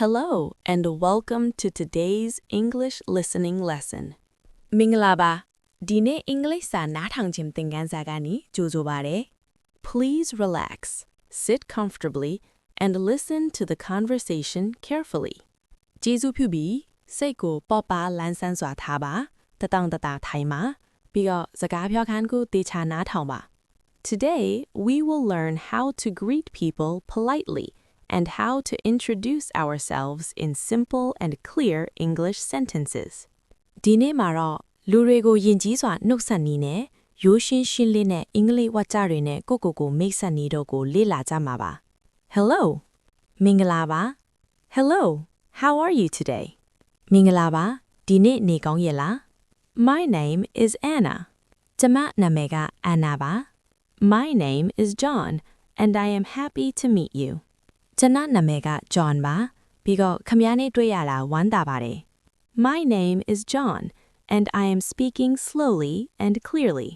Hello and welcome to today's English listening lesson. မင်္ဂလာပါဒီနေ့အင်္ဂလိပ်စာနားထောင်ခြင်းသင်ခန်းစာကနေကြိုဆိုပါရစေ Please relax, sit comfortably, and listen to the conversation carefully. ကျေးဇူးပြုပြီးစိတ်ကိုပေါ့ပါလန်းဆန်းစွာထားပါတတောင့်တတထိုင်ပါပြီးတော့စကားပြောခန်းကိုတေချာနားထောင်ပါ Today, we will learn how to greet people politely and how to introduce ourselves in simple and clear English sentences. ဒီနေ့မှာတော့လူတွေကိုယဉ်ကျေးစွာနှုတ်ဆက်နည်းနဲ့ရိုးရှင်းရှင်းလေးနဲ့အင်္ဂလိပ်ဝါကျတွေနဲ့ကိုမိတ်ဆက်နည်းတို့ကိုလေ့လာကြမှာပါ Hello. မင်္ဂလာပါ Hello. How are you today? မင်္ဂလာပါဒီနေ့နေကောင်းရဲ့လား My name is Anna. ကျမနာမည်ကအန်နာပါ My name is John, and I am happy to meet you. ကျွန်နာမည်က John ပါပြီးတော့ခမည်းနဲ့တွေ့ရတာဝမ်းသာပါတယ် My name is John, and I am speaking slowly and clearly.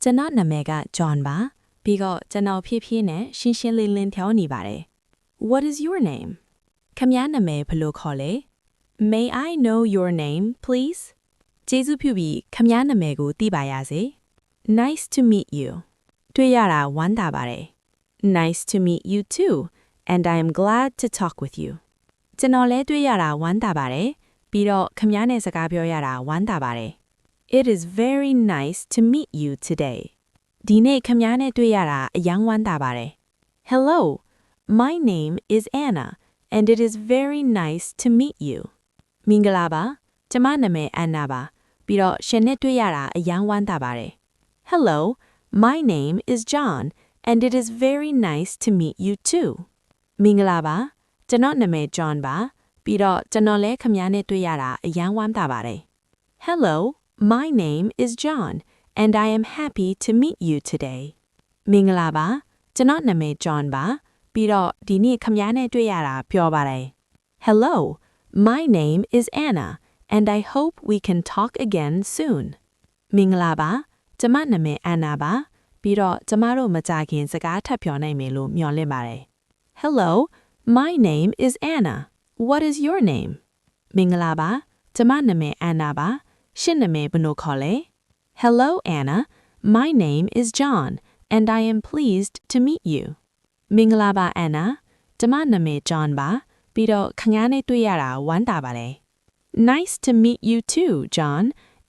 ကျွန်နာမည်က John ပါပြီးတော့ကျွန်တော်ဖြည်းဖြည်းနဲ့ရှင်းရှင်းလင်းလင်းပြောနေပါတယ် What is your name? ခမည်းနာမည်ဘယ်လိုခေါ်လဲ May I know your name, please? ကျေးဇူးပြုပြီးခမည်းနာမည်ကိုသိပါရစေ Nice to meet you. တွေ့ရတာဝမ်းသာပါတယ် Nice to meet you too, and I am glad to talk with you. ကျွန်တော်လည်းတွေ့ရတာဝမ်းသာပါတယ်ပြီးတော့ခမည်းနဲ့စကားပြောရတာဝမ်းသာပါတယ် It is very nice to meet you today. ဒီနေ့ခမည်းနဲ့တွေ့ရတာအယံဝမ်းသာပါတယ် Hello, my name is Anna, and it is very nice to meet you. မင်္ဂလာပါကျမနာမည်အန်နာပါပြီးတော့ရှင်နဲ့တွေ့ရတာအယံဝမ်းသာပါတယ် Hello, my name is John, and it is very nice to meet you too. မင်္ဂလာပါကျွန်တော်နာမည် John ပါပြီးတော့ကျွန်တော်လည်းခမည်းနဲ့တွေ့ရတာအယံဝမ်းသာပါတယ် Hello, my name is John, and I am happy to meet you today. မင်္ဂလာပါကျွန်တော်နာမည် John ပါပြီးတော့ဒီနေ့ခမည်းနဲ့တွေ့ရတာပျော်ပါတယ် Hello, my name is Anna, and I hope we can talk again soon. မင်္ဂလာပါကျမနာမည်အန်နာပါပြီးတော့ကျမတို့မကြခင်စကားထပ်ပြောနိုင်မယ်လို့မျှော်လင့်ပါတယ် Hello, my name is Anna. What is your name? မင်္ဂလာပါကျမနာမည်အန်နာပါရှင့်နာမည်ဘယ်လိုခေါ်လဲ Hello, Anna. My name is John, and I am pleased to meet you. မင်္ဂလာပါအန်နာကျမနာမည် John ပါပြီးတော့ခငန်းနဲ့တွေ့ရတာဝမ်းသာပါတယ် Nice to meet you too, John,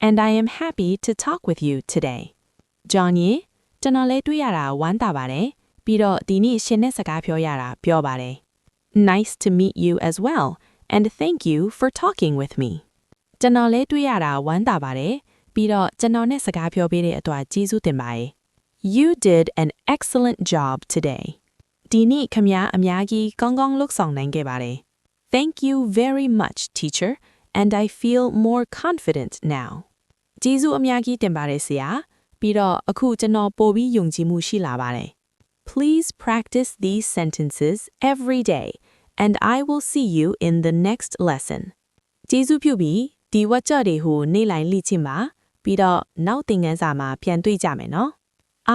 and I am happy to talk with you today. John ရေကျွန်တော်လည်းတွေ့ရတာဝမ်းသာပါတယ်ပြီးတော့ဒီနေ့ရှင်နဲ့စကားပြောရတာပျော်ပါတယ် Nice to meet you as well, and thank you for talking with me. ကျွန်တော်လည်းတွေ့ရတာဝမ်းသာပါတယ်ပြီးတော့ကျွန်တော်နဲ့စကားပြောပေးတဲ့အတွက်ကျေးဇူးတင်ပါတယ် You did an excellent job today. ဒီနေ့ခမည်းအများကြီးကောင်းကောင်းလုပ်ဆောင်နိုင်ခဲ့ပါတယ် Thank you very much, teacher, and I feel more confident now. ကျေးဇူးအများကြီးတင်ပါတယ်ဆရာပြီးတော့အခုကျွန်တော်ပိုပြီးယုံကြည်မှုရှိလာပါတယ် Please practice these sentences every day, and I will see you in the next lesson. ကျေးဇူးပြုပြီးဒီဝါကျတွေကိုနေ့တိုင်းလေ့ကျင့်ပါပြီးတော့နောက်သင်ခန်းစာမှာပြန်တွေ့ကြမယ်နော်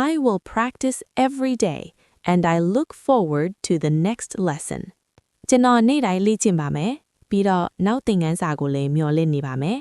I will practice every day, and I look forward to the next lesson. ကျွန်တော်နေ့တိုင်းလေ့ကျင့်ပါမယ်ပြီးတော့နောက်သင်ခန်းစာကိုလည်းမျှော်လင့်နေပါမယ်